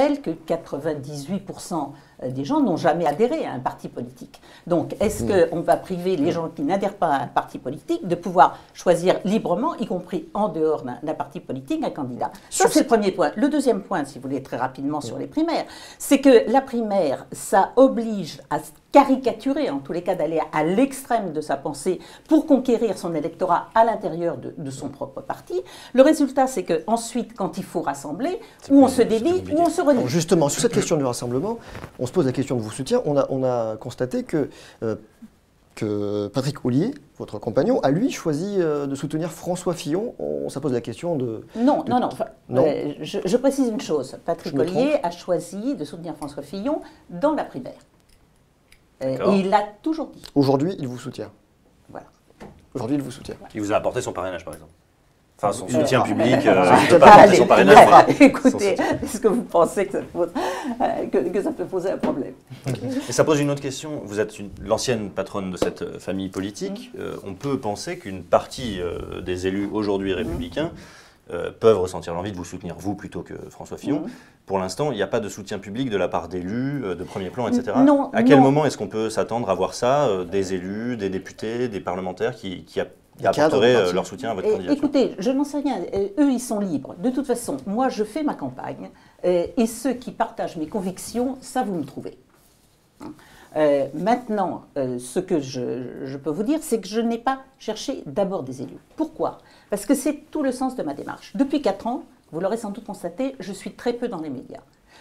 rappelle que 98% des gens n'ont jamais adhéré à un parti politique. Donc, est-ce qu'on va priver les gens qui n'adhèrent pas à un parti politique de pouvoir choisir librement, y compris en dehors d'un parti politique, un candidat? Ça, c'est le premier point. Le deuxième point, si vous voulez, très rapidement sur les primaires, c'est que la primaire, ça oblige à caricaturer, en tous les cas d'aller à l'extrême de sa pensée pour conquérir son électorat à l'intérieur de son propre parti. Le résultat, c'est qu'ensuite, quand il faut rassembler, ou on se délie, ou on se renie. Alors justement, sur cette question du rassemblement, on se pose la question de vos soutiens. On a constaté que Patrick Ollier, votre compagnon, a lui choisi de soutenir François Fillon. Ça pose la question de... Non. Je précise une chose. Patrick Ollier a choisi de soutenir François Fillon dans la primaire. Et il l'a toujours dit. Aujourd'hui, il vous soutient. Voilà. Aujourd'hui, il vous soutient. Il vous a apporté son parrainage, par exemple? Enfin, son soutien public, son parrainage. Écoutez, est-ce que vous pensez que ça peut poser un problème? Et ça pose une autre question. Vous êtes l'ancienne patronne de cette famille politique. On peut penser qu'une partie des élus aujourd'hui républicains peuvent ressentir l'envie de vous soutenir, vous, plutôt que François Fillon. Pour l'instant, il n'y a pas de soutien public de la part d'élus, de premier plan, etc. Non, à quel moment est-ce qu'on peut s'attendre à voir ça, des élus, des députés, des parlementaires qui apporteraient leur soutien à votre candidature? Écoutez, je n'en sais rien. Eux, ils sont libres. De toute façon, moi, je fais ma campagne. Et ceux qui partagent mes convictions, ça, vous me trouvez. Maintenant, ce que je peux vous dire, c'est que je n'ai pas cherché d'abord des élus. Pourquoi? Parce que c'est tout le sens de ma démarche. Depuis 4 ans, vous l'aurez sans doute constaté, je suis très peu dans les médias.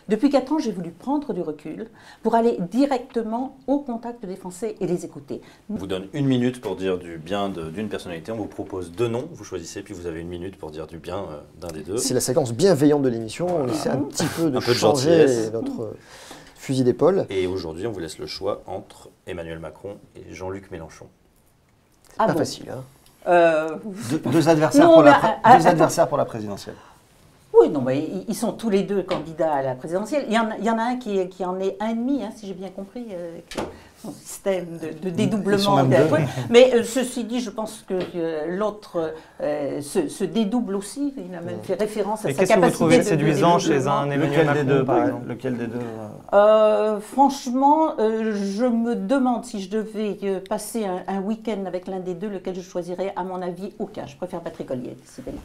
Depuis 4 ans, j'ai voulu prendre du recul pour aller directement au contact des Français et les écouter. On vous donne 1 minute pour dire du bien d'une personnalité. On vous propose 2 noms, vous choisissez, puis vous avez 1 minute pour dire du bien d'un des deux. C'est la séquence bienveillante de l'émission. On essaie un petit peu de changer gentillesse. notre fusil d'épaule. Et aujourd'hui, on vous laisse le choix entre Emmanuel Macron et Jean-Luc Mélenchon. Pas facile, hein. Deux adversaires pour la présidentielle. Oui, non, mais ils sont tous les deux candidats à la présidentielle. Il y en a un qui en est un demi, hein, si j'ai bien compris, avec son système de dédoublement. Mais ceci dit, je pense que l'autre se dédouble aussi. Il a même fait référence à sa capacité. Qu'est-ce que vous trouvez séduisant chez un Emmanuel Macron, par exemple? Lequel des deux Franchement, je me demande si je devais passer un week-end avec l'un des deux, lequel je choisirais. À mon avis, aucun. Je préfère Patrick Ollier, décidément.